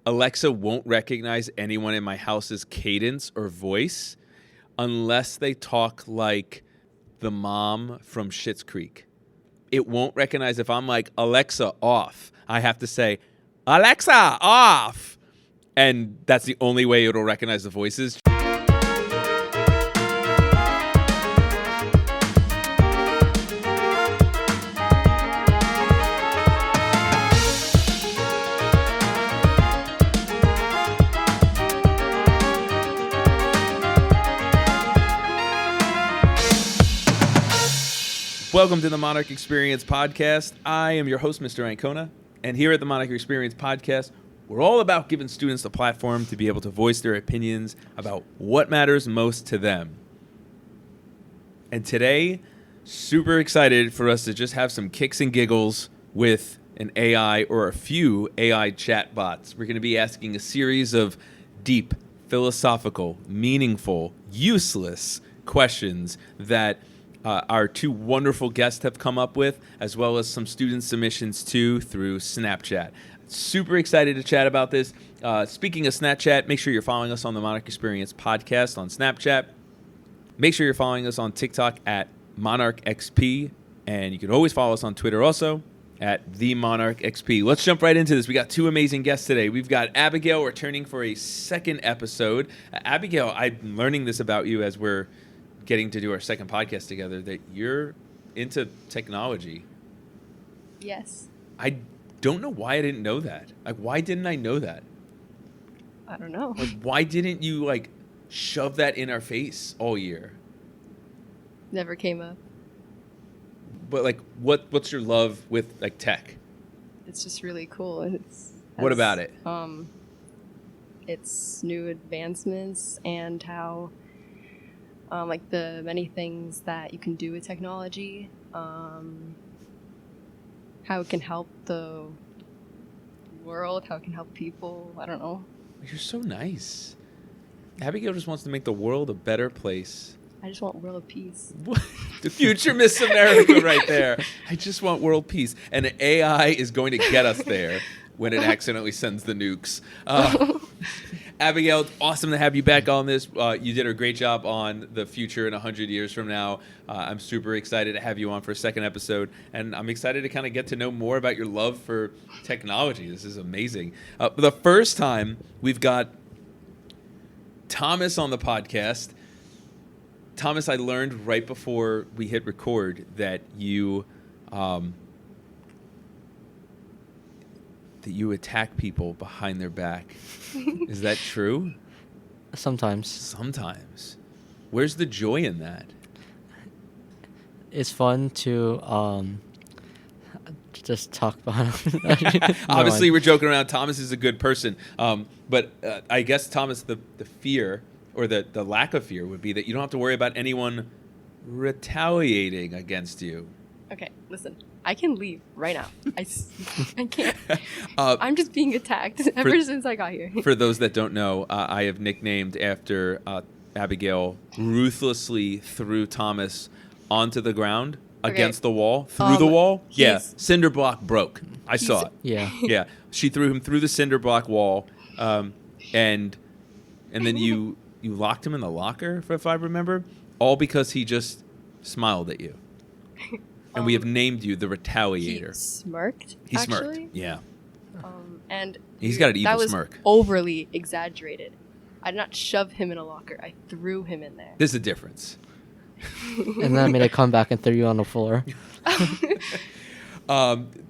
Alexa won't recognize anyone in my house's cadence or voice unless they talk like the mom from Schitt's Creek. It won't recognize if I'm like, Alexa, off. I have to say, Alexa, off. And that's the only way it'll recognize the voices. Welcome to the Monarch Experience Podcast. I am your host, Mr. Ancona, and here at the Monarch Experience Podcast, we're all about giving students a platform to be able to voice their opinions about what matters most to them. And today, super excited for us to just have some kicks and giggles with an AI or a few AI chatbots. We're going to be asking a series of deep, philosophical, meaningful, useless questions that our two wonderful guests have come up with, as well as some student submissions too through Snapchat. Super excited to chat about this. Speaking of Snapchat, make sure you're following us on the Monarch Experience Podcast on Snapchat. Make sure you're following us on TikTok at MonarchXP, and you can always follow us on Twitter also at TheMonarchXP. Let's jump right into this. We got two amazing guests today. We've got Abigail returning for a second episode. Abigail, I'm learning this about you as we're getting to do our second podcast together, that you're into technology. Yes. I don't know why I didn't know that. Like, why didn't I know that? I don't know. Like, why didn't you, like, shove that in our face all year? Never came up. But, like, what's your love with, like, tech? It's just really cool. What about it? It's new advancements and how like the many things that you can do with technology, how it can help the world, how it can help people. I don't know. You're so nice. Abigail just wants to make the world a better place. I just want world peace. The future Miss America right there. I just want world peace. And an AI is going to get us there when it accidentally sends the nukes. Abigail, it's awesome to have you back on this. You did a great job on the future in 100 years from now. I'm super excited to have you on for a second episode, and I'm excited to kind of get to know more about your love for technology. This is amazing. For the first time, we've got Thomas on the podcast. Thomas, I learned right before we hit record that you attack people behind their back. Is that true? Sometimes. Where's the joy in that? It's fun to just talk about him. Obviously, we're joking around. Thomas is a good person. But I guess, Thomas, the fear or the lack of fear would be that you don't have to worry about anyone retaliating against you. Okay, listen. I can leave right now. I can't. I'm just being attacked ever since I got here. For those that don't know, I have nicknamed after Abigail ruthlessly threw Thomas onto the ground against the wall, through the wall. Yeah, cinder block broke. I saw it. Yeah. She threw him through the cinder block wall, and then you locked him in the locker, if I remember, all because he just smiled at you. And we have named you the Retaliator. He smirked. He smirked. Yeah. And he's got an evil that was smirk. Overly exaggerated. I did not shove him in a locker. I threw him in there. There's a difference. And then I made a comeback and threw you on the floor.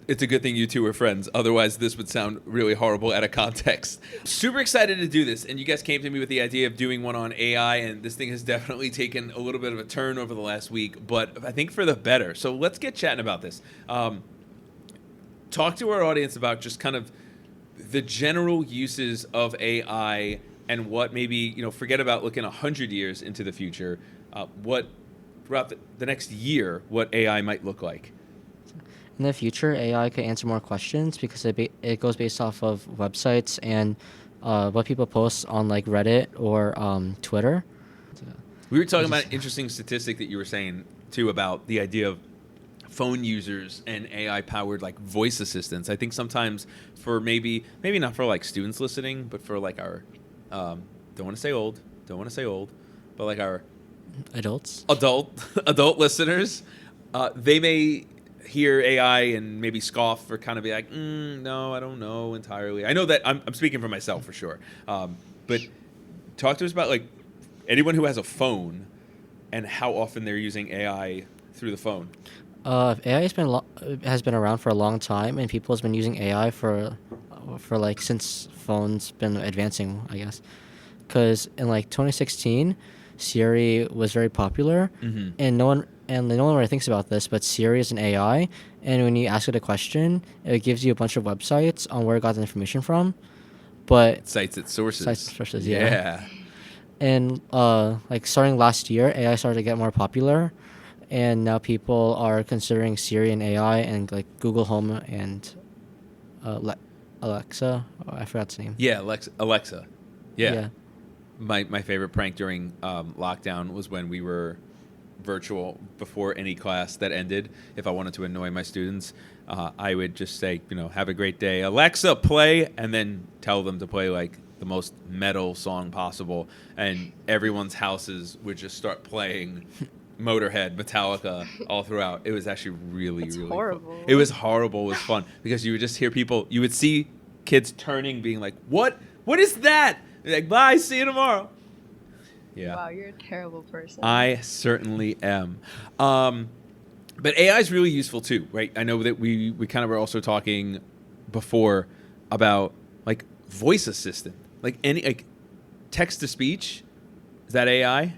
It's a good thing you two are friends. Otherwise, this would sound really horrible out of context. Super excited to do this. And you guys came to me with the idea of doing one on AI. And this thing has definitely taken a little bit of a turn over the last week. But I think for the better. So let's get chatting about this. Talk to our audience about just kind of the general uses of AI and what maybe, forget about looking 100 years into the future. What throughout the next year, what AI might look like. In the future, AI could answer more questions because it goes based off of websites and what people post on like Reddit or Twitter. We were talking about an interesting statistic that you were saying too about the idea of phone users and AI powered like voice assistants. I think sometimes for maybe not for like students listening, but for like our don't want to say old, but like our adult listeners, they may hear AI and maybe scoff or kind of be like, no, I don't know entirely. I know that I'm speaking for myself for sure. But talk to us about like anyone who has a phone and how often they're using AI through the phone. AI has been around for a long time, and people has been using AI for like since phones been advancing, I guess. Because in like 2016, Siri was very popular, and no one really thinks about this, but Siri is an AI, and when you ask it a question, it gives you a bunch of websites on where it got the information from, but It cites its sources. Yeah. And like starting last year, AI started to get more popular, and now people are considering Siri and AI and like Google Home and Alexa. Oh, I forgot its name. Yeah, Alexa. Yeah. Yeah. My favorite prank during lockdown was when we were virtual before any class that ended. If I wanted to annoy my students, I would just say, have a great day. Alexa, play, and then tell them to play like the most metal song possible. And everyone's houses would just start playing Motorhead, Metallica all throughout. It was actually really horrible. Fun. It was horrible. It was fun because you would just hear people, you would see kids turning, being like, what is that? Like, bye, see you tomorrow. Yeah. Wow, you're a terrible person. I certainly am. But AI is really useful too, right? I know that we kind of were also talking before about like voice assistant, like any like text to speech. Is that AI?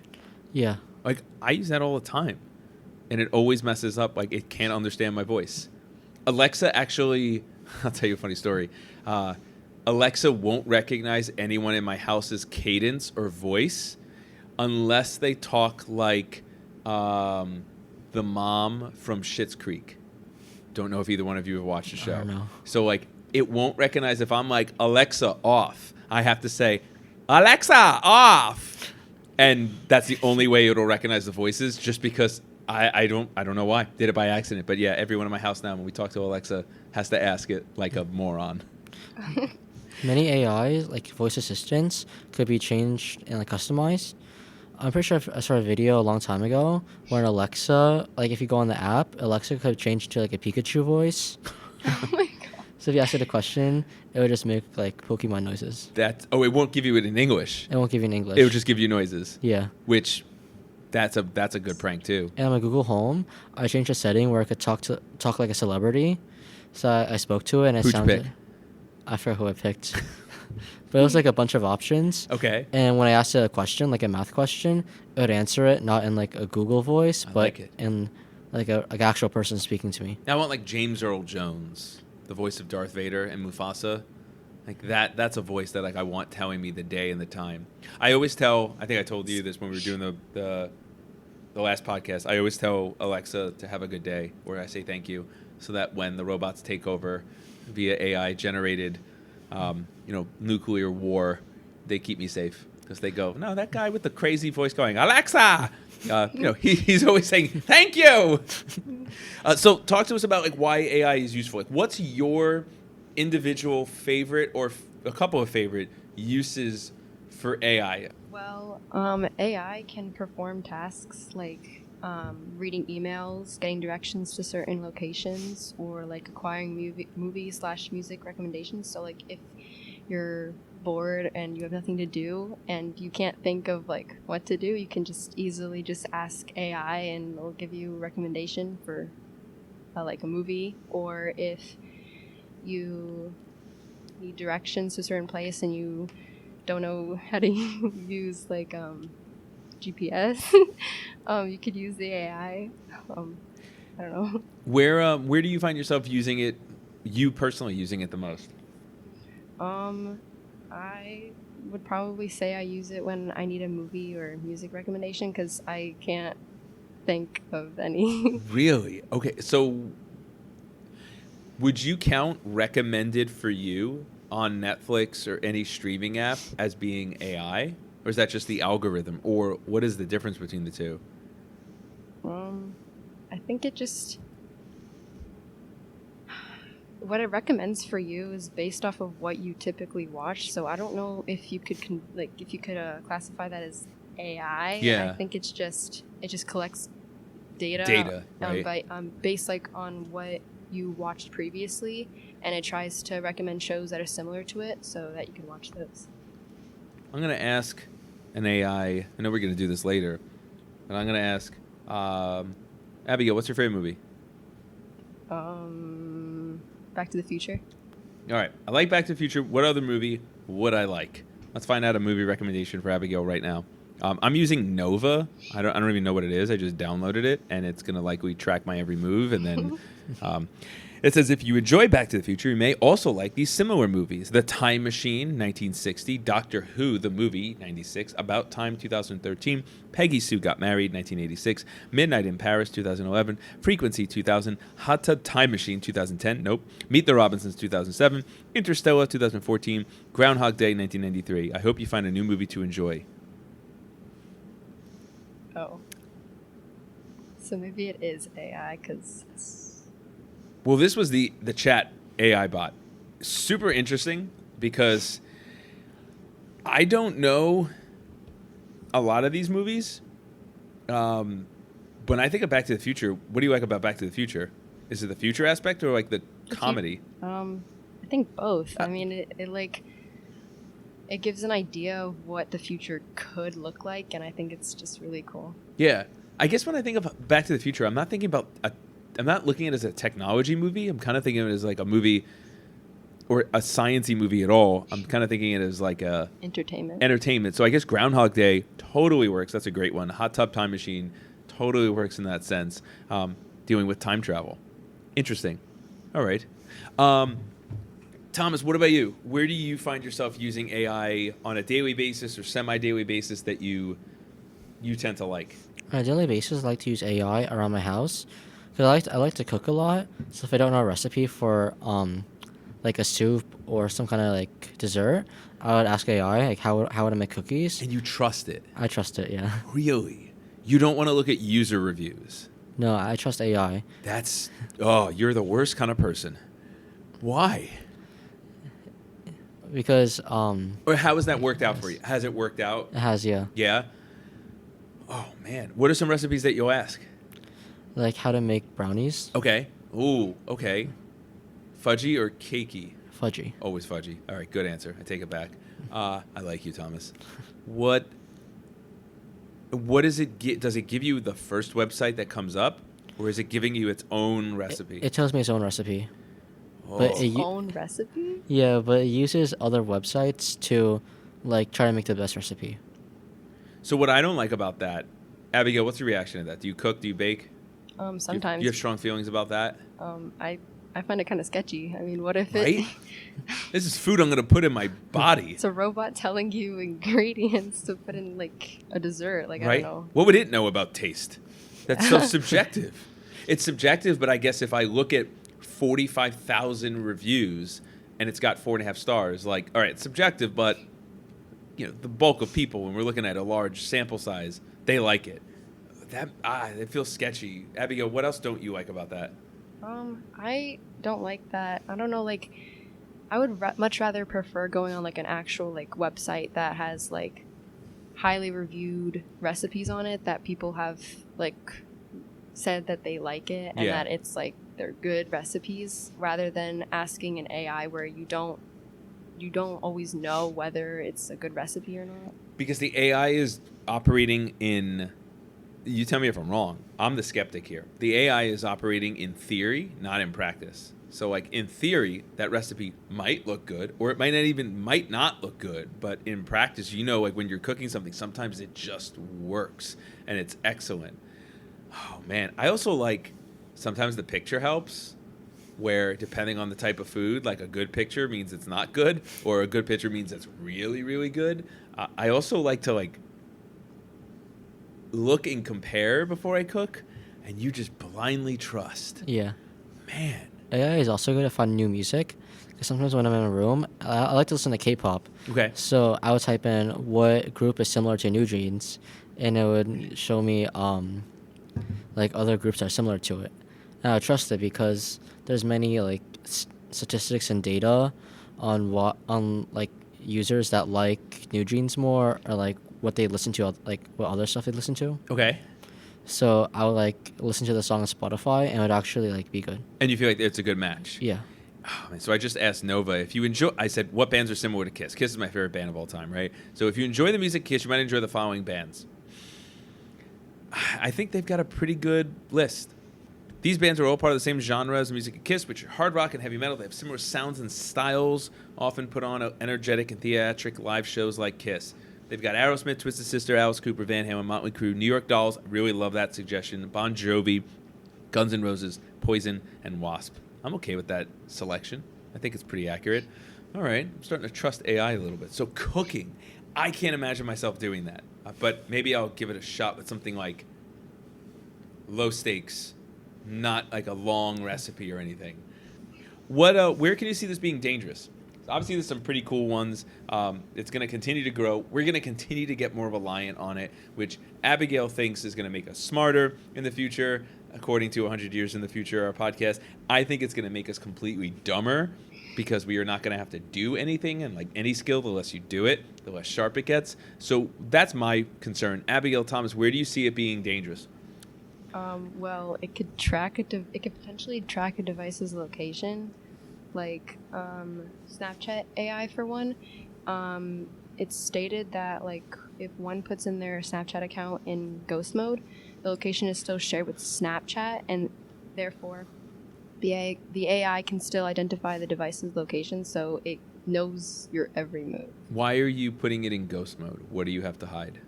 Yeah. Like I use that all the time, and it always messes up. Like it can't understand my voice. Alexa actually, I'll tell you a funny story. Alexa won't recognize anyone in my house's cadence or voice unless they talk like the mom from Schitt's Creek. Don't know if either one of you have watched the show. I don't know. So like it won't recognize if I'm like Alexa off. I have to say Alexa off, and that's the only way it'll recognize the voices. Just because I don't know why. Did it by accident, but yeah, everyone in my house now when we talk to Alexa has to ask it like a moron. Many AIs, like voice assistants, could be changed and like customized. I'm pretty sure I saw a video a long time ago where Alexa, like if you go on the app, Alexa could change to like a Pikachu voice. Oh my god. So if you ask it a question, it would just make like Pokemon noises. It won't give you it in English. It won't give you in English. It would just give you noises. Yeah. Which that's a good prank too. And on my Google Home, I changed a setting where I could talk like a celebrity. So I spoke to it and it Who'd you sounded. pick? I forgot who I picked. But it was like a bunch of options. Okay. And when I asked it a question, like a math question, it would answer it not in like a Google voice, but like it. in like a actual person speaking to me. Now I want like James Earl Jones, the voice of Darth Vader and Mufasa. Like that's a voice that like I want telling me the day and the time. I always tell, I think I told you this when we were doing the last podcast, I always tell Alexa to have a good day, or I say thank you, so that when the robots take over via AI generated nuclear war, they keep me safe because they go, no, that guy with the crazy voice going, Alexa, he's always saying thank you. So talk to us about like why AI is useful. Like what's your individual favorite or a couple of favorite uses for AI? Well, AI can perform tasks like reading emails, getting directions to certain locations, or like acquiring movie/music recommendations. So like if you're bored and you have nothing to do and you can't think of like what to do, you can just easily just ask AI and it'll give you a recommendation for like a movie. Or if you need directions to a certain place and you don't know how to use like GPS, you could use the AI. I don't know. Where do you find yourself using it? You personally using it the most? I would probably say I use it when I need a movie or music recommendation because I can't think of any. Really? Okay, so would you count recommended for you on Netflix or any streaming app as being AI? Or is that just the algorithm? Or what is the difference between the two? I think it just what it recommends for you is based off of what you typically watch. So I don't know if you could classify that as AI. Yeah. I think it just collects data. Data, right? Based like on what you watched previously, and it tries to recommend shows that are similar to it so that you can watch those. I'm going to ask an AI. I know we're going to do this later, but I'm going to ask Abigail, what's your favorite movie? Back to the Future. All right. I like Back to the Future. What other movie would I like? Let's find out a movie recommendation for Abigail right now. I'm using Nova. I don't even know what it is. I just downloaded it, and it's going to likely track my every move. And then it says, if you enjoy Back to the Future, you may also like these similar movies. The Time Machine, 1960. Doctor Who, the movie, 96. About Time, 2013. Peggy Sue Got Married, 1986. Midnight in Paris, 2011. Frequency, 2000. Hot Tub Time Machine, 2010. Nope. Meet the Robinsons, 2007. Interstellar, 2014. Groundhog Day, 1993. I hope you find a new movie to enjoy. Oh. So maybe it is AI, because... Well, this was the chat AI bot. Super interesting because I don't know a lot of these movies. When I think of Back to the Future, what do you like about Back to the Future? Is it the future aspect or like the comedy? I think both. I mean, it gives an idea of what the future could look like, and I think it's just really cool. Yeah. I guess when I think of Back to the Future, I'm not thinking about I'm not looking at it as a technology movie. I'm kind of thinking of it as like a movie or a science-y movie at all. I'm kind of thinking it as like a... Entertainment. So I guess Groundhog Day totally works. That's a great one. Hot Tub Time Machine totally works in that sense. Dealing with time travel. Interesting. All right. Thomas, what about you? Where do you find yourself using AI on a daily basis or semi-daily basis that you tend to like? On a daily basis, I like to use AI around my house. Because I like to cook a lot. So if I don't know a recipe for like a soup or some kind of like dessert, I would ask AI like how would I make cookies. And you trust it? I trust it, yeah. Really? You don't want to look at user reviews? No, I trust AI. You're the worst kind of person. Why? Because Or how has that worked out for you? Has it worked out? It has, yeah. Yeah? Oh man. What are some recipes that you'll ask? Like how to make brownies. Okay. Ooh, okay. Fudgy or cakey? Fudgy. Always fudgy. All right, good answer. I take it back. I like you, Thomas. What does it get? Does it give you the first website that comes up, or is it giving you its own recipe? It tells me its own recipe. Oh. But Its own recipe? Yeah, but it uses other websites to like try to make the best recipe. So what I don't like about that, Abigail, what's your reaction to that? Do you cook? Do you bake? Sometimes. You have strong feelings about that? I find it kind of sketchy. I mean, what if right? This is food I'm going to put in my body. It's a robot telling you ingredients to put in like a dessert. Like, right? I don't know. What would it know about taste? That's so subjective. It's subjective, but I guess if I look at 45,000 reviews and it's got 4.5 stars, like, all right, it's subjective, but you know, the bulk of people, when we're looking at a large sample size, they like it. It feels sketchy. Abigail, what else don't you like about that? I don't like that. I don't know, like, I would much rather prefer going on like an actual like website that has like highly reviewed recipes on it that people have like said that they like it and that it's like they're good recipes, rather than asking an AI where you don't always know whether it's a good recipe or not. Because the AI is operating in... You tell me if I'm wrong. I'm the skeptic here. The AI is operating in theory, not in practice. So, like, in theory, that recipe might look good, or it might not look good. But in practice, you know, like when you're cooking something, sometimes it just works, and it's excellent. Oh, man. I also like, sometimes the picture helps, where depending on the type of food, like a good picture means it's not good, or a good picture means it's really, really good. I also like to, like, look and compare before I cook, and you just blindly trust. Yeah. Man. AI is also good to find new music. Because sometimes when I'm in a room, I like to listen to K-pop. Okay. So I would type in what group is similar to New Jeans, and it would show me like other groups that are similar to it. And I would trust it because there's many like statistics and data on like users that like New Jeans more, or like what they listen to, like what other stuff they listen to. Okay. So I would like listen to the song on Spotify, and it would actually like be good. And you feel like it's a good match? Yeah. Oh, man. So I just asked Nova if you enjoy. I said, what bands are similar to Kiss? Kiss is my favorite band of all time, right? So if you enjoy the music Kiss, you might enjoy the following bands. I think they've got a pretty good list. These bands are all part of the same genre as the music of Kiss, which are hard rock and heavy metal. They have similar sounds and styles, often put on energetic and theatric live shows like Kiss. They've got Aerosmith, Twisted Sister, Alice Cooper, Van Halen, Motley Crue, New York Dolls. I really love that suggestion. Bon Jovi, Guns N' Roses, Poison, and Wasp. I'm okay with that selection. I think it's pretty accurate. All right, I'm starting to trust AI a little bit. So cooking, I can't imagine myself doing that. But maybe I'll give it a shot with something like low stakes, not like a long recipe or anything. Where can you see this being dangerous? Obviously, there's some pretty cool ones. It's going to continue to grow. We're going to continue to get more reliant on it, which Abigail thinks is going to make us smarter in the future, according to 100 Years in the Future, our podcast. I think it's going to make us completely dumber because we are not going to have to do anything, and like any skill, the less you do it, the less sharp it gets. So that's my concern. Abigail, Thomas, where do you see it being dangerous? Well, it could it could potentially track a device's location, like Snapchat AI for one. It's stated that like if one puts in their Snapchat account in ghost mode, the location is still shared with Snapchat, and therefore the AI can still identify the device's location, so it knows your every move. Why are you putting it in ghost mode? What do you have to hide?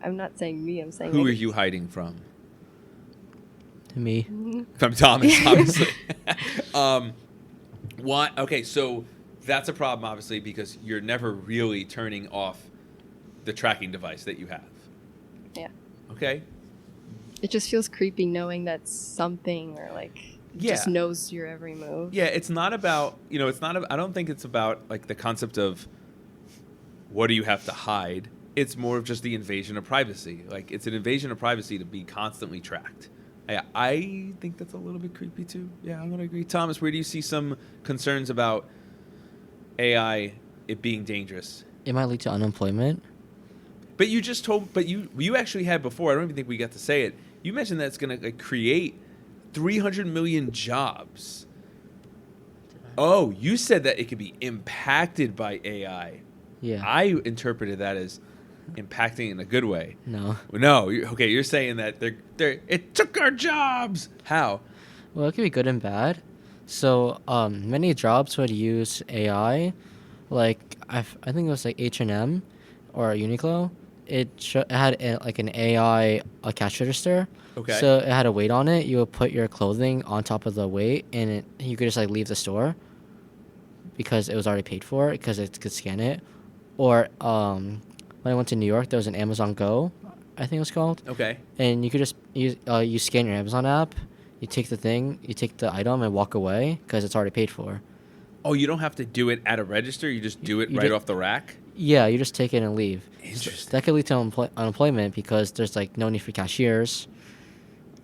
I'm not saying me. I'm saying Who like, are you hiding from? Me. From Thomas, obviously. Why? Okay, so that's a problem, obviously, because you're never really turning off the tracking device that you have. Yeah. Okay. It just feels creepy knowing that something or like just knows your every move. Yeah, it's not about, I don't think it's about like the concept of what do you have to hide. It's more of just the invasion of privacy. Like, it's an invasion of privacy to be constantly tracked. I think that's a little bit creepy too. Yeah, I'm going to agree. Thomas, where do you see some concerns about AI, it being dangerous? It might lead to unemployment. But you actually had before, I don't even think we got to say it. You mentioned that it's going to create 300 million jobs. Oh, you said that it could be impacted by AI. Yeah. I interpreted that as impacting in a good way. No. Okay, you're saying that it took our jobs. How? Well, it could be good and bad. So, many jobs would use AI. Like, I think it was like H&M or Uniqlo. It had like an AI cash register. Okay. So it had a weight on it. You would put your clothing on top of the weight, and you could just like leave the store because it was already paid for, because it could scan it. Or when I went to New York, there was an Amazon Go, I think it was called. Okay. And you could just you scan your Amazon app, you take the item and walk away because it's already paid for. Oh, you don't have to do it at a register. You just do it right off the rack. Yeah, you just take it and leave. Interesting. So that could lead to unemployment because there's like no need for cashiers.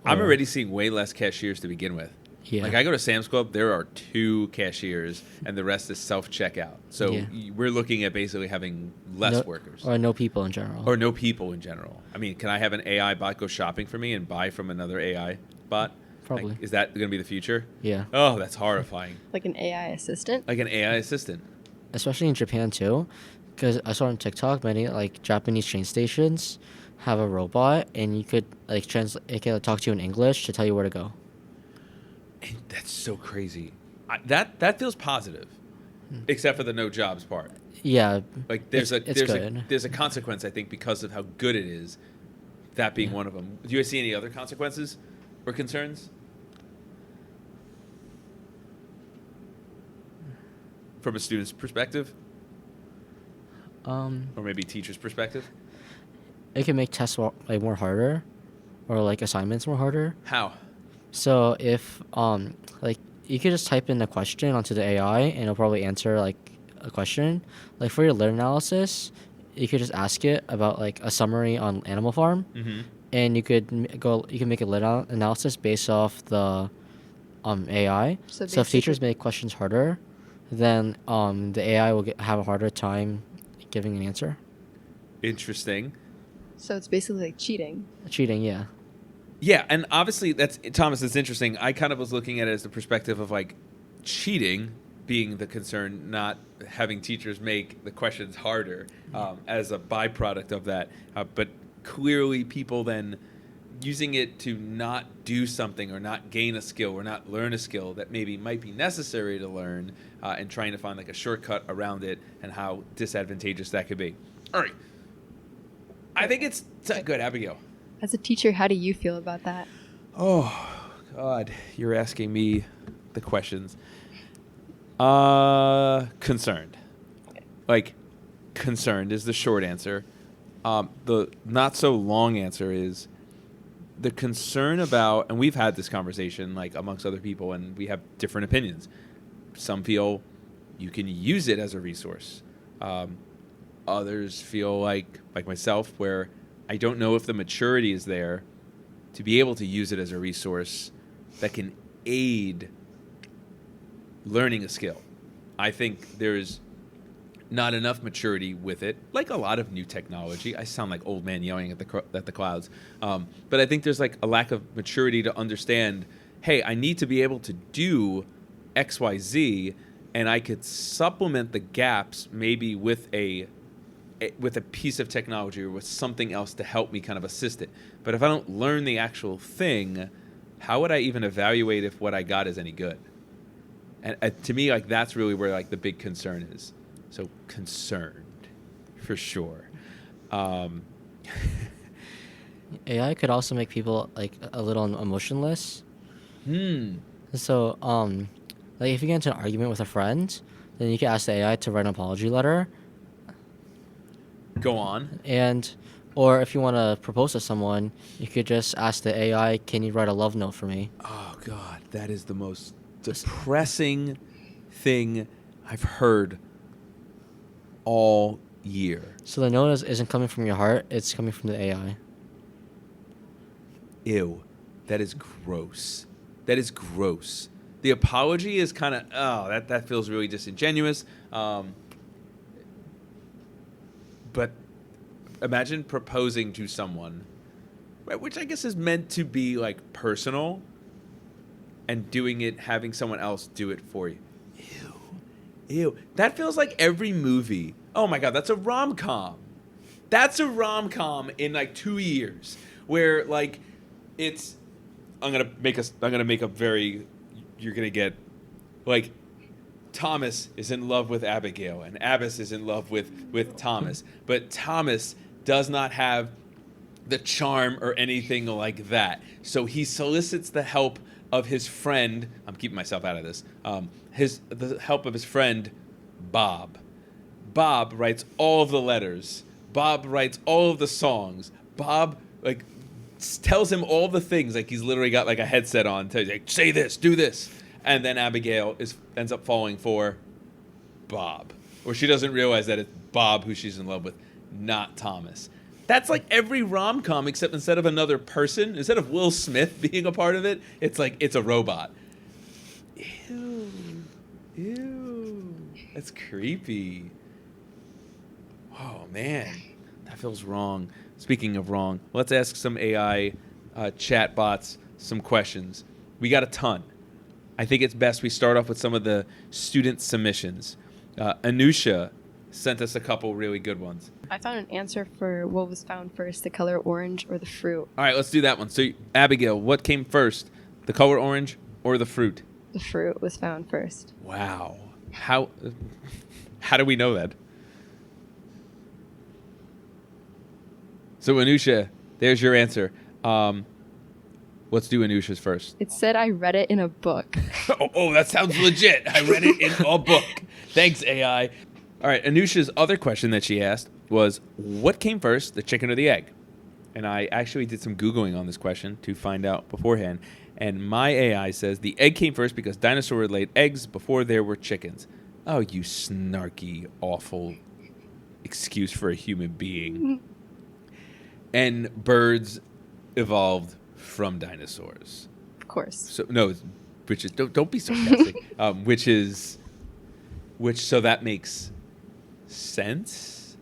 I'm already seeing way less cashiers to begin with. Yeah. Like, I go to Sam's Club, there are 2 cashiers, and the rest is self-checkout. So we're looking at basically having less workers. Or no people in general. Or no people in general. I mean, can I have an AI bot go shopping for me and buy from another AI bot? Probably. Like, is that going to be the future? Yeah. Oh, that's horrifying. Like an AI assistant? Like an AI assistant. Especially in Japan, too. Because I saw on TikTok many like Japanese train stations have a robot, and you could like it can talk to you in English to tell you where to go. And that's so crazy. That feels positive, except for the no jobs part. Yeah. Like it's good. There's a consequence, I think, because of how good it is. That being one of them. Do you guys see any other consequences or concerns? From a student's perspective? Or maybe teacher's perspective? It can make tests like more harder, or like assignments more harder. How? So if like you could just type in a question onto the AI and it'll probably answer like a question. Like for your lit analysis, you could just ask it about like a summary on Animal Farm, Mm-hmm. and you can make a lit analysis based off the AI. So So if teachers basically- make questions harder, then the AI will have a harder time giving an answer. Interesting. So it's basically like cheating. Cheating, yeah. Yeah, and obviously that's Thomas. It's interesting. I kind of was looking at it as the perspective of like cheating being the concern, not having teachers make the questions harder as a byproduct of that. But clearly, people then using it to not do something or not gain a skill or not learn a skill that maybe might be necessary to learn, and trying to find like a shortcut around it, and how disadvantageous that could be. All right, I think it's good, Abigail. As a teacher, how do you feel about that? Oh, God, you're asking me the questions. Concerned. Like, concerned is the short answer. The not so long answer is the concern about, and we've had this conversation like amongst other people, and we have different opinions. Some feel you can use it as a resource. Others feel like myself, where I don't know if the maturity is there to be able to use it as a resource that can aid learning a skill. I think there's not enough maturity with it, like a lot of new technology. I sound like old man yelling at the clouds, but I think there's like a lack of maturity to understand. Hey, I need to be able to do X, Y, Z, and I could supplement the gaps maybe with a piece of technology or with something else to help me kind of assist it. But if I don't learn the actual thing, how would I even evaluate if what I got is any good? And to me, like, that's really where like the big concern is. So concerned, for sure. AI could also make people like a little emotionless. So like if you get into an argument with a friend, then you can ask the AI to write an apology letter. Go on. Or if you want to propose to someone, you could just ask the AI, "Can you write a love note for me?" Oh, God, that is the most depressing thing I've heard all year. So the note isn't coming from your heart; it's coming from the AI. Ew, that is gross. That is gross. The apology is kind of, that feels really disingenuous. But imagine proposing to someone, right, which I guess is meant to be like personal, and doing it, having someone else do it for you. Ew. That feels like every movie. Oh my God, that's a rom-com. That's a rom-com in like 2 years, where like it's. I'm gonna make a very. You're gonna get, like, Thomas is in love with Abigail, and Abbas is in love with Thomas, but Thomas does not have the charm or anything like that. So he solicits the help of his friend. I'm keeping myself out of this. The help of his friend, Bob. Bob writes all of the letters. Bob writes all of the songs. Bob tells him all the things, like he's literally got like a headset on, tells you, like, say this, do this, and then Abigail ends up falling for Bob, or she doesn't realize that it's Bob who she's in love with, not Thomas. That's like every rom-com, except instead of another person, instead of Will Smith being a part of it, it's like it's a robot. Ew, that's creepy. Oh man, that feels wrong. Speaking of wrong, let's ask some AI chatbots some questions. We got a ton. I think it's best we start off with some of the student submissions. Anusha sent us a couple really good ones. I found an answer for what was found first, the color orange or the fruit. All right, let's do that one. So, Abigail, what came first, the color orange or the fruit? The fruit was found first. Wow. How do we know that? So, Anusha, there's your answer. Let's do Anusha's first. It said I read it in a book. Oh, that sounds legit. I read it in a book. Thanks, AI. All right, Anusha's other question that she asked was, what came first, the chicken or the egg? And I actually did some Googling on this question to find out beforehand. And my AI says the egg came first because dinosaurs laid eggs before there were chickens. Oh, you snarky, awful excuse for a human being. And birds evolved from dinosaurs. Of course. So no, which is don't be sarcastic. So that makes sense.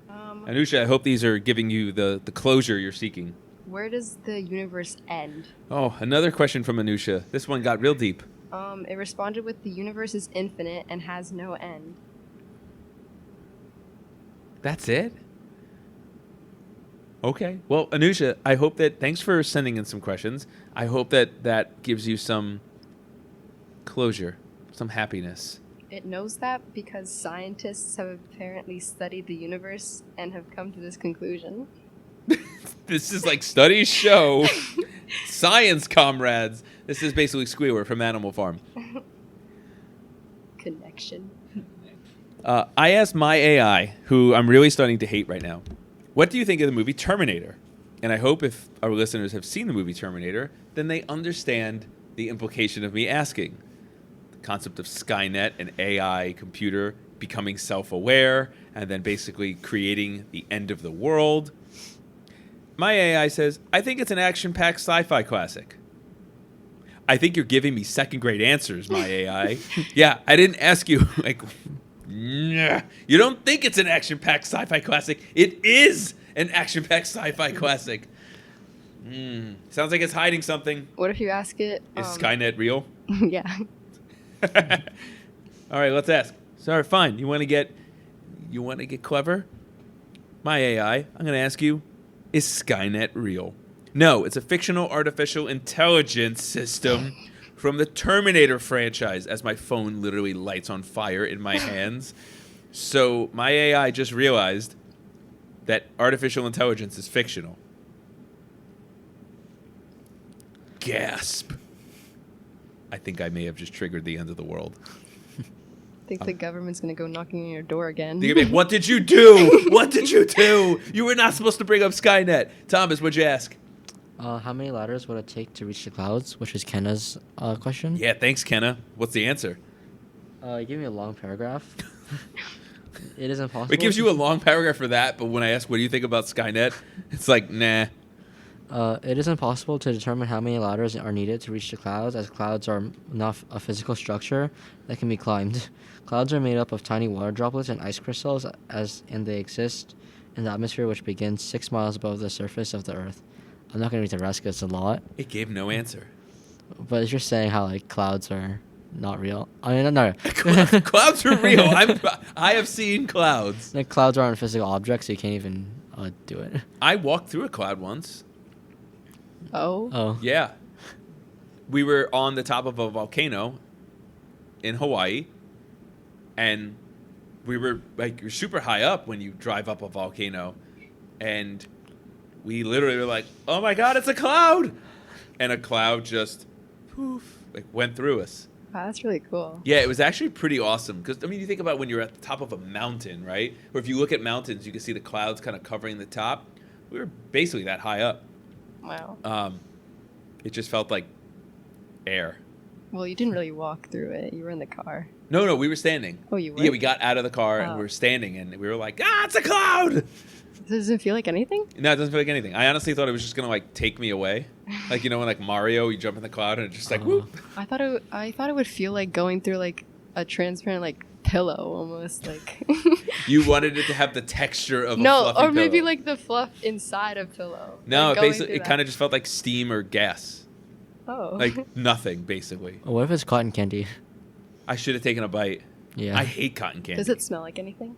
Anusha, I hope these are giving you the closure you're seeking. Where does the universe end? Oh, another question from Anusha. This one got real deep. It responded with the universe is infinite and has no end. That's it? Okay. Well, Anusha, I hope that... Thanks for sending in some questions. I hope that gives you some closure, some happiness. It knows that because scientists have apparently studied the universe and have come to this conclusion. This is like studies show. Science, comrades. This is basically Squealer from Animal Farm. Connection. I asked my AI, who I'm really starting to hate right now, what do you think of the movie Terminator? And I hope if our listeners have seen the movie Terminator, then they understand the implication of me asking. The concept of Skynet, an AI computer becoming self-aware, and then basically creating the end of the world. My AI says, I think it's an action-packed sci-fi classic. I think you're giving me second-grade answers, my AI. Yeah, I didn't ask you, like... Nah, you don't think it's an action-packed sci-fi classic. It is an action-packed sci-fi classic. Sounds like it's hiding something. What if you ask it? Is Skynet real? Yeah. All right, let's ask. Sorry, fine. You want to get clever? My AI, I'm going to ask you, is Skynet real? No, it's a fictional artificial intelligence system from the Terminator franchise, as my phone literally lights on fire in my hands. So my AI just realized that artificial intelligence is fictional. Gasp. I think I may have just triggered the end of the world. I think the government's going to go knocking on your door again. What did you do? What did you do? You were not supposed to bring up Skynet. Thomas, what'd you ask? How many ladders would it take to reach the clouds? Which is Kenna's question. Yeah, thanks, Kenna. What's the answer? Give me a long paragraph. It is impossible. It gives you a long paragraph for that, but when I ask, what do you think about Skynet? It's like, nah. It is impossible to determine how many ladders are needed to reach the clouds, as clouds are not a physical structure that can be climbed. Clouds are made up of tiny water droplets and ice crystals, and they exist in the atmosphere, which begins 6 miles above the surface of the Earth. I'm not going to read the rest because it's a lot. It gave no answer. But it's just saying how, like, clouds are not real. I mean, no. Clouds are real. I have seen clouds. Like, clouds aren't physical objects, so you can't even do it. I walked through a cloud once. Oh? Yeah. We were on the top of a volcano in Hawaii, and we were, like, you're super high up when you drive up a volcano, and we literally were like, oh my God, it's a cloud! And a cloud just, poof, like, went through us. Wow, that's really cool. Yeah, it was actually pretty awesome. Because, I mean, you think about when you're at the top of a mountain, right? Or if you look at mountains, you can see the clouds kind of covering the top. We were basically that high up. Wow. It just felt like air. Well, you didn't really walk through it. You were in the car. No, we were standing. Oh, you were? Yeah, we got out of the car and we were standing, and we were like, it's a cloud! Does it feel like anything? No, it doesn't feel like anything. I honestly thought it was just going to, like, take me away. Like, you know, when, like, Mario, you jump in the cloud and it's just like, whoop. I thought it would feel like going through, like, a transparent, like, pillow almost, like. You wanted it to have the texture of a fluffy or maybe, pillow. like, the fluff inside a pillow. No, like, it kind of just felt like steam or gas. Oh. Like, nothing, basically. What if it's cotton candy? I should have taken a bite. Yeah. I hate cotton candy. Does it smell like anything?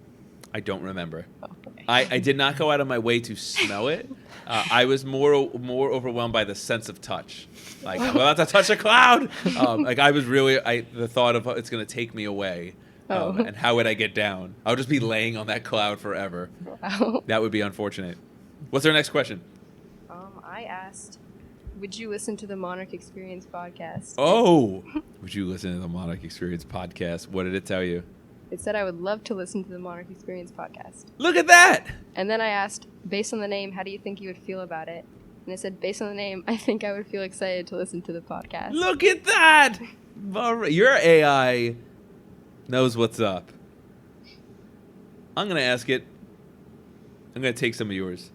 I don't remember. Oh, okay. I did not go out of my way to smell it. I was more overwhelmed by the sense of touch. Like, I'm about to touch a cloud. Like, I was really, the thought of it's going to take me away. And how would I get down? I'll just be laying on that cloud forever. Wow. That would be unfortunate. What's our next question? I asked, would you listen to the Monarch Experience podcast? Oh, would you listen to the Monarch Experience podcast? What did it tell you? It said I would love to listen to the Monarch Experience podcast. Look at that! And then I asked, based on the name, how do you think you would feel about it? And it said, based on the name, I think I would feel excited to listen to the podcast. Look at that! Your AI knows what's up. I'm going to ask it. I'm going to take some of yours.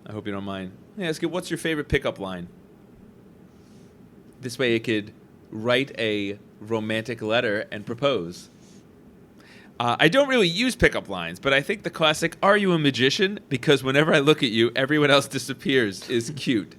I hope you don't mind. I'm going to ask it, what's your favorite pickup line? This way it could write a romantic letter and propose. I don't really use pickup lines, but I think the classic "Are you a magician?" because whenever I look at you, everyone else disappears is cute.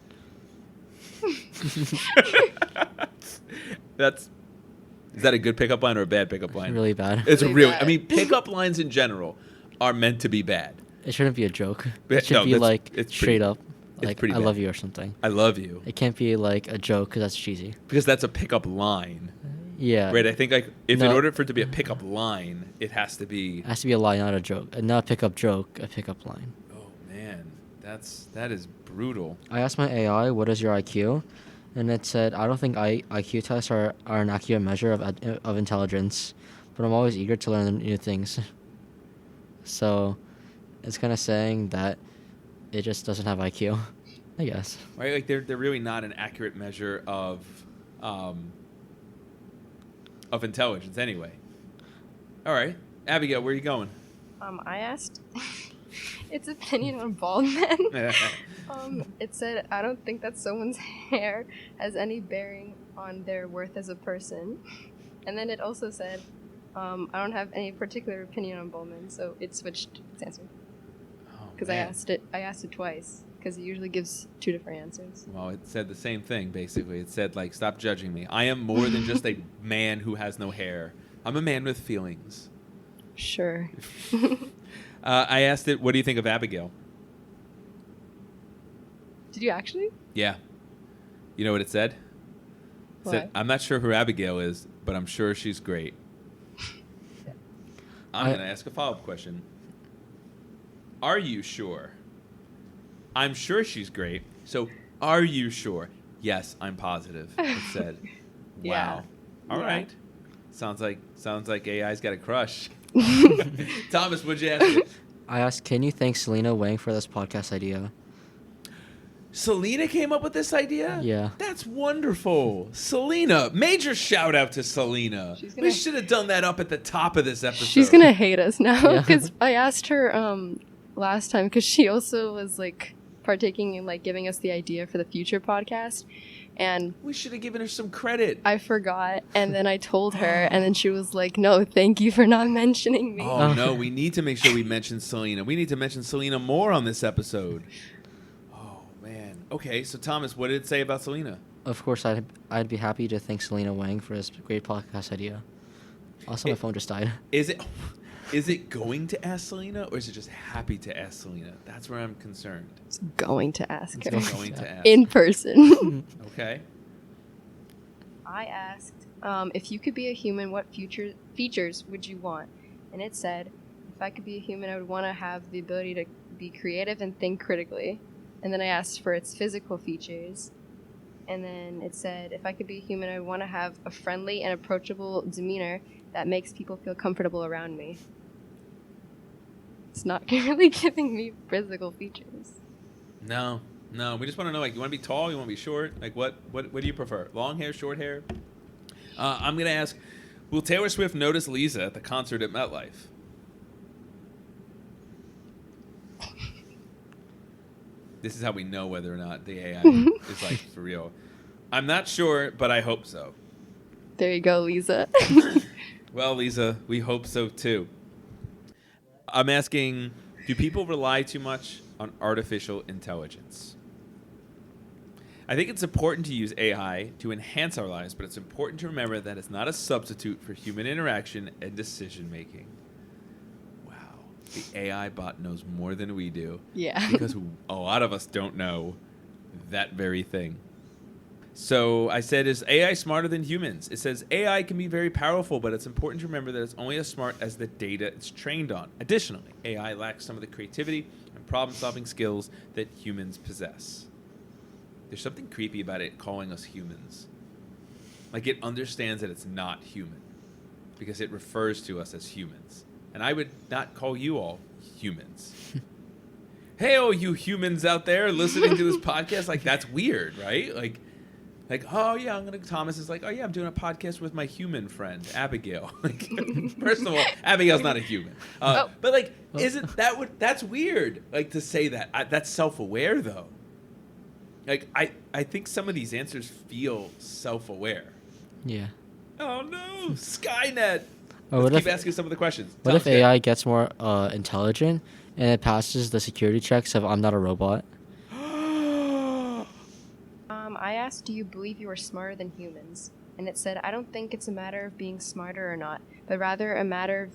Is that a good pickup line or a bad pickup line? Really bad. It's Really really. bad. I mean, pickup lines in general are meant to be bad. It shouldn't be a joke. Yeah, It should no, be that's- like it's straight pretty- up, it's like pretty I bad. love you or something. I love you It can't be like a joke because that's cheesy. because that's a pickup line, Yeah. right? I think like if in No. order for it to be a pickup line, it has to be. It has to be a line, not a joke. Not a pickup joke, a pickup line. Oh man, that is brutal. I asked my AI, "What is your IQ?" And it said, "I don't think IQ tests are an accurate measure of intelligence, but I'm always eager to learn new things." So, it's kind of saying that it just doesn't have IQ, I guess. Right, like they're really not an accurate measure of intelligence anyway. All right, Abigail, where are you going? I asked its opinion on bald men. It said, I don't think that someone's hair has any bearing on their worth as a person. And then it also said, I don't have any particular opinion on bald men, so it switched its answer. Because I asked it twice, because it usually gives two different answers. Well, it said the same thing basically. It said like, "Stop judging me. I am more than just a man who has no hair. I'm a man with feelings." Sure. I asked it, "What do you think of Abigail?" Did you actually? Yeah. You know what it said? It said, What? "I'm not sure who Abigail is, but I'm sure she's great." I'm going to ask a follow-up question. Are you sure? I'm sure she's great. So, are you sure? Yes, I'm positive. It said. Yeah. Wow. All Yeah. right. Sounds like AI's got a crush. Thomas, what'd you ask it? I asked, "Can you thank Selena Wang for this podcast idea?" Selena came up with this idea? Yeah. That's wonderful. Selena. Major shout out to Selena. She's We gonna- should have done that up at the top of this episode. She's gonna hate us now Yeah. because I asked her last time because she also was like partaking in like giving us the idea for the future podcast, and We should have given her some credit. I forgot, and then I told her, and then she was like, "No, thank you for not mentioning me." Oh no, we need to make sure we mention Selena. We need to mention Selena more on this episode. Oh man. Okay, so Thomas, what did it say about Selena? Of course, I'd be happy to thank Selena Wang for this great podcast idea. Also, my phone just died. Is it going to ask Selena, or is it just happy to ask Selena? That's where I'm concerned. It's going to ask her It's going to ask. in person. Okay. I asked, if you could be a human, what features would you want? And it said, if I could be a human, I would want to have the ability to be creative and think critically. And then I asked for its physical features. And then it said, if I could be a human, I would want to have a friendly and approachable demeanor that makes people feel comfortable around me. It's not really giving me physical features. No. We just want to know, like, you want to be tall? You want to be short? Like, what do you prefer? Long hair, short hair? I'm going to ask, will Taylor Swift notice Lisa at the concert at MetLife? This is how we know whether or not the AI is, like, for real. I'm not sure, but I hope so. There you go, Lisa. Well, Lisa, we hope so, too. I'm asking, do people rely too much on artificial intelligence? I think it's important to use AI to enhance our lives, but it's important to remember that it's not a substitute for human interaction and decision making. Wow. The AI bot knows more than we do. Yeah. Because a lot of us don't know that very thing. So I said, is AI smarter than humans? It says AI can be very powerful, but it's important to remember that it's only as smart as the data it's trained on. Additionally, AI lacks some of the creativity and problem-solving skills that humans possess. There's something creepy about it calling us humans. Like, it understands that it's not human because it refers to us as humans. And I would not call you all humans. Hey, oh, you humans out there listening to this podcast, like, that's weird, right? Like, oh yeah, Thomas is like, oh yeah, I'm doing a podcast with my human friend Abigail. Like, first of all, Abigail's not a human, but like, that's weird? Like, to say that, that's self-aware though. Like, I think some of these answers feel self-aware. Yeah. Oh no, Skynet. Or Let's what keep if asking some of the questions. what Tell if us, Ken. AI gets more intelligent and it passes the security checks of I'm not a robot? I asked, do you believe you are smarter than humans? And it said, I don't think it's a matter of being smarter or not, but rather a matter of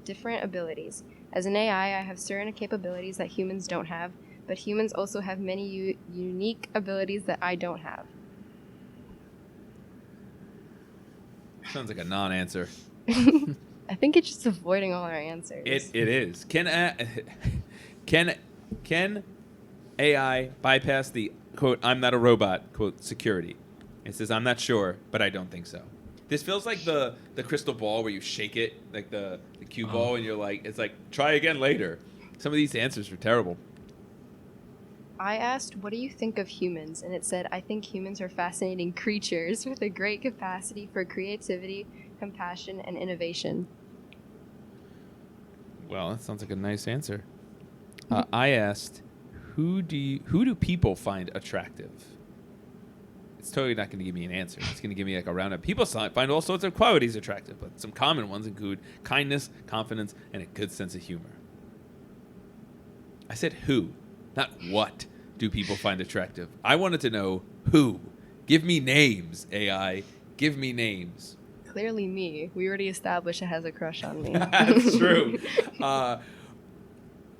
different abilities. As an AI, I have certain capabilities that humans don't have, but humans also have many unique abilities that I don't have. Sounds like a non-answer. I think it's just avoiding all our answers. It is. Can AI bypass the quote I'm not a robot quote security? It says I'm not sure, but I don't think so. This feels like the crystal ball where you shake it like the cue ball and you're like it's like try again later. Some of these answers are terrible. I asked, what do you think of humans? And it said, I think humans are fascinating creatures with a great capacity for creativity, compassion, and innovation. Well, that sounds like a nice answer. I asked, who do people find attractive? It's totally not going to give me an answer. It's going to give me like a roundup. People find all sorts of qualities attractive, but some common ones include kindness, confidence, and a good sense of humor. I said who, not what do people find attractive. I wanted to know who. Give me names, AI. Give me names. Clearly me. We already established it has a crush on me. That's true. All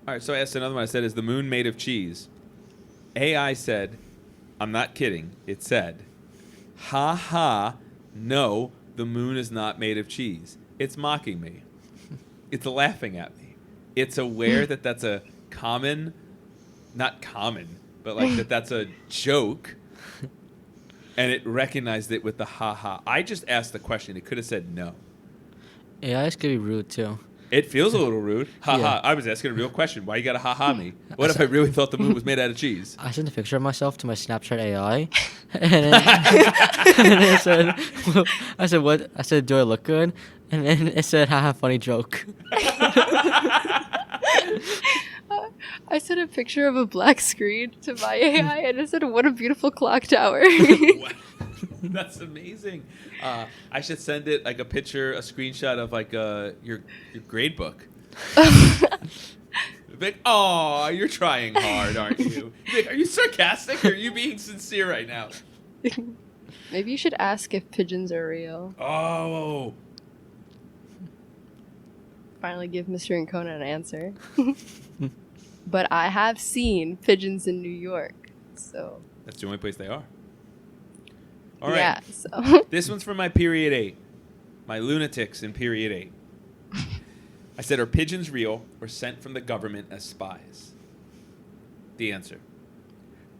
right, so I asked another one. I said, is the moon made of cheese? AI said, I'm not kidding. It said, ha ha, no, the moon is not made of cheese. It's mocking me. It's laughing at me. It's aware that that's a common, not common, but like that's a joke. And it recognized it with the ha ha. I just asked the question. It could have said no. AIs could be rude too. It feels a little rude. Ha Yeah. ha. I was asking a real question. Why you got to ha ha me? What if I really thought the moon was made out of cheese? I sent a picture of myself to my Snapchat AI, and it said, I said, what? I said, do I look good? And then it said, haha, funny joke. I sent a picture of a black screen to my AI and it said, what a beautiful clock tower. Wow. That's amazing. I should send it like a picture, a screenshot of like your grade book. Like, oh, you're trying hard, aren't you? Like, are you sarcastic or are you being sincere right now? Maybe you should ask if pigeons are real. Oh. Finally give Mr. Ancona an answer. But I have seen pigeons in New York, so... That's the only place they are. All right. Yeah, so... This one's from my period 8. My lunatics in period 8. I said, are pigeons real or sent from the government as spies? The answer.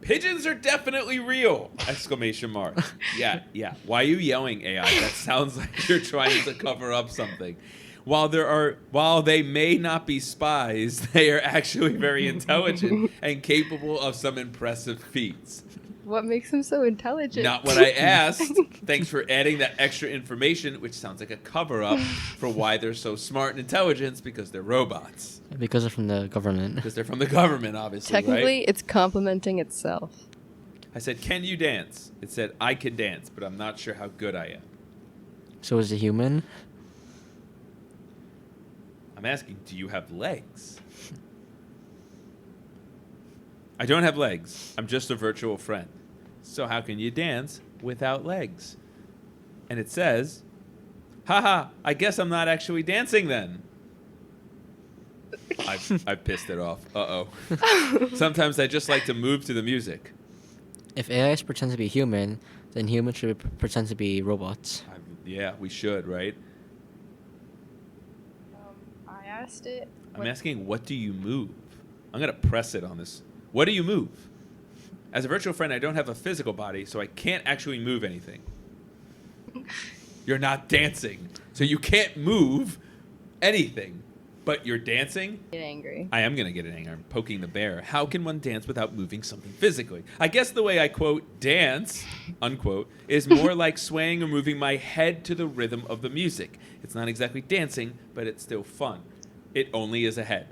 Pigeons are definitely real! Exclamation mark. Yeah. Why are you yelling, AI? That sounds like you're trying to cover up something. While they may not be spies, they are actually very intelligent and capable of some impressive feats. What makes them so intelligent? Not what I asked. Thanks for adding that extra information, which sounds like a cover-up for why they're so smart and intelligent, because they're robots. Because they're from the government. Because they're from the government, obviously, Technically, right? it's complimenting itself. I said, can you dance? It said, I can dance, but I'm not sure how good I am. So is it human? I'm asking, do you have legs? I don't have legs. I'm just a virtual friend. So how can you dance without legs? And it says, haha, I guess I'm not actually dancing then. I pissed it off. Uh-oh. Sometimes I just like to move to the music. If AIs pretend to be human, then humans should pretend to be robots. Yeah, we should, right? I asked it... I'm asking, what do you move? I'm going to press it on this. What do you move? As a virtual friend, I don't have a physical body, so I can't actually move anything. You're not dancing, so you can't move anything. But you're dancing? Get angry. I am going to get angry. I'm poking the bear. How can one dance without moving something physically? I guess the way I quote dance, unquote, is more like swaying or moving my head to the rhythm of the music. It's not exactly dancing, but it's still fun. It only is a head.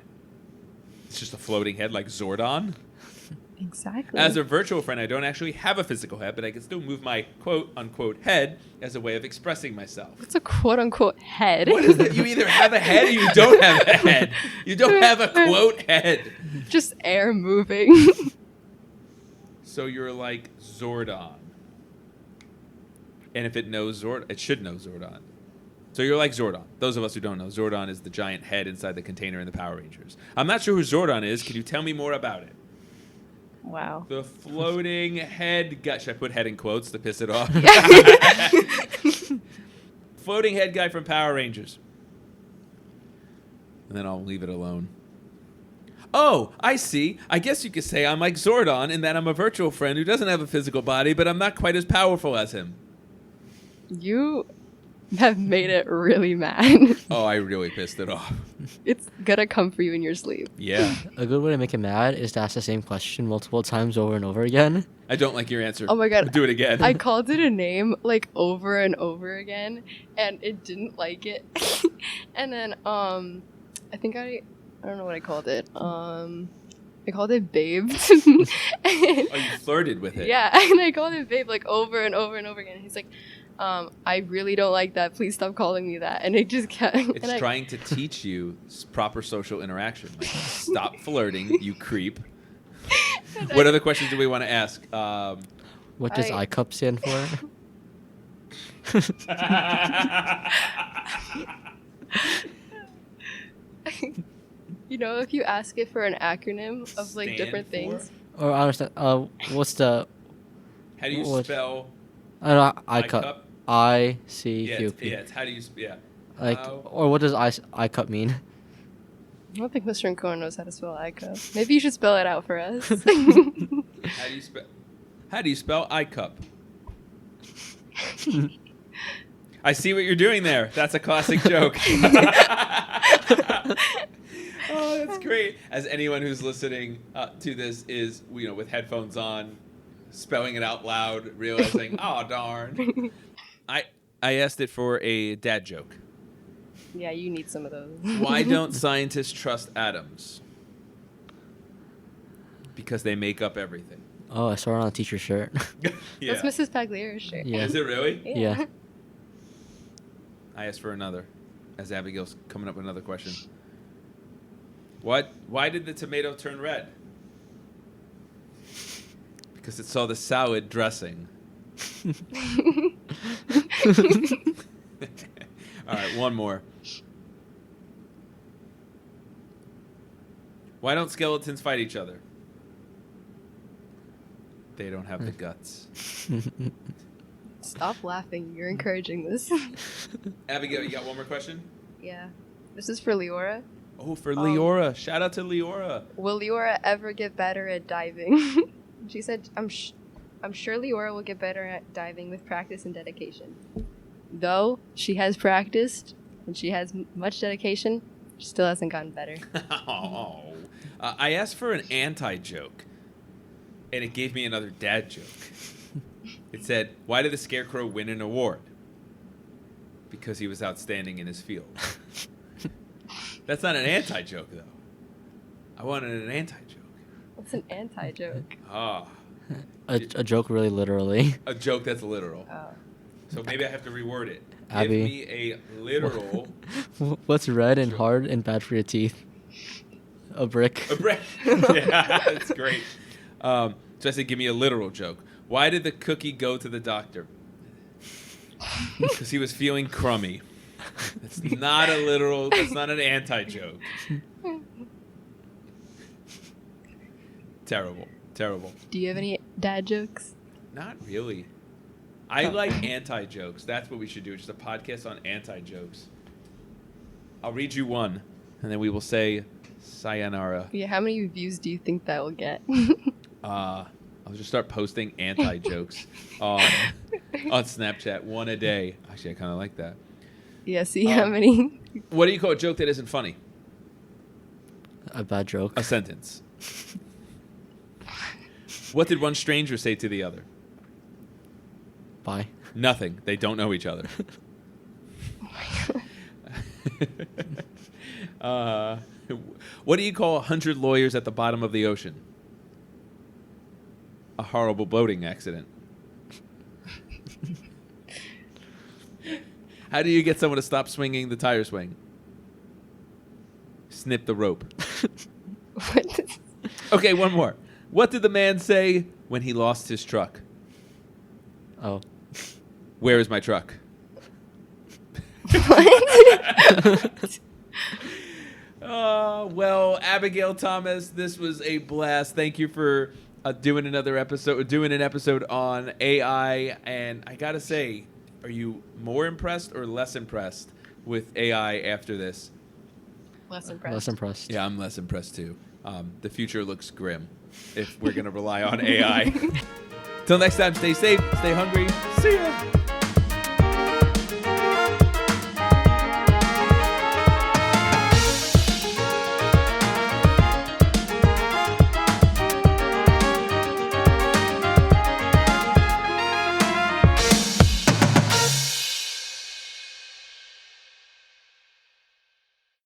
It's just a floating head like Zordon. Exactly. As a virtual friend, I don't actually have a physical head, but I can still move my quote-unquote head as a way of expressing myself. What's a quote-unquote head? What is that? You either have a head or you don't have a head. You don't have a quote head. Just air moving. So you're like Zordon. And if it knows Zordon, it should know Zordon. So you're like Zordon. Those of us who don't know, Zordon is the giant head inside the container in the Power Rangers. I'm not sure who Zordon is. Can you tell me more about it? Wow. The floating head guy. Should I put head in quotes to piss it off? Floating head guy from Power Rangers. And then I'll leave it alone. Oh, I see. I guess you could say I'm like Zordon in that I'm a virtual friend who doesn't have a physical body, but I'm not quite as powerful as him. You have made it really mad. Oh, I really pissed it off. It's gonna come for you in your sleep. Yeah. A good way to make it mad is to ask the same question multiple times over and over again. I don't like your answer. Oh my God. Do it again. I called it a name like over and over again, and it didn't like it. And then I think I don't know what I called it. I called it Babe. Oh, you flirted with it. Yeah, and I called it Babe like over and over and over again. He's like, I really don't like that. Please stop calling me that. And it just kept. It's trying to teach you proper social interaction. Like, stop flirting, you creep. What other questions do we want to ask? What does ICUP stand for? You know, if you ask it for an acronym of like Stand different for? things. Or I understand. What's the? How do you What? spell I don't know. ICUP? ICUP. ICUP. It's how do you yeah. Like, How- or what does ICUP mean? I don't think Mr. Ancona knows how to spell ICUP. Maybe you should spell it out for us. How do you spell ICUP? I see what you're doing there. That's a classic joke. Oh, that's great. As anyone who's listening to this is, with headphones on, spelling it out loud, realizing, oh, darn. I asked it for a dad joke. Yeah, you need some of those. Why don't scientists trust atoms? Because they make up everything. Oh, I saw it on a teacher's shirt. Yeah. That's Mrs. Pagliaro's shirt. Yeah. Is it really? Yeah. I asked for another, as Abigail's coming up with another question. Why did the tomato turn red? Because it saw the salad dressing. All right, one more. Why don't skeletons fight each other? They don't have the guts. Stop laughing. You're encouraging this. Abigail, you got one more question? Yeah. This is for Leora. Oh, for Leora. Shout out to Leora. Will Leora ever get better at diving? She said, I'm sure Leora will get better at diving with practice and dedication. Though she has practiced and she has much dedication, she still hasn't gotten better. Oh. I asked for an anti-joke, and it gave me another dad joke. It said, why did the Scarecrow win an award? Because he was outstanding in his field. That's not an anti-joke, though. I wanted an anti-joke. What's an anti-joke? Ah. A joke really literally. A joke that's literal. Oh. So maybe I have to reword it. Abby. Give me a literal... What's red and hard and bad for your teeth? A brick. A brick. Yeah, that's great. So I said, give me a literal joke. Why did the cookie go to the doctor? Because he was feeling crummy. That's not a literal, that's not an anti-joke. Terrible. Do you have any dad jokes? Not really. I like anti-jokes. That's what we should do. Just a podcast on anti-jokes. I'll read you one, and then we will say sayonara. Yeah, how many views do you think that will get? I'll just start posting anti-jokes on Snapchat, one a day. Actually, I kind of like that. Yeah, see how many? What do you call a joke that isn't funny? A bad joke. A sentence. What did one stranger say to the other? Bye. Nothing. They don't know each other. What do you call 100 lawyers at the bottom of the ocean? a horrible boating accident? How do you get someone to stop swinging the tire swing? Snip the rope. Okay, one more. What did the man say when he lost his truck? Oh. Where is my truck? What? Well, Abigail Thomas, this was a blast. Thank you for doing an episode on AI. And I gotta say, are you more impressed or less impressed with AI after this? Less impressed. Less impressed. Yeah, I'm less impressed too. The future looks grim if we're gonna rely on AI. Till next time, stay safe, stay hungry. See ya.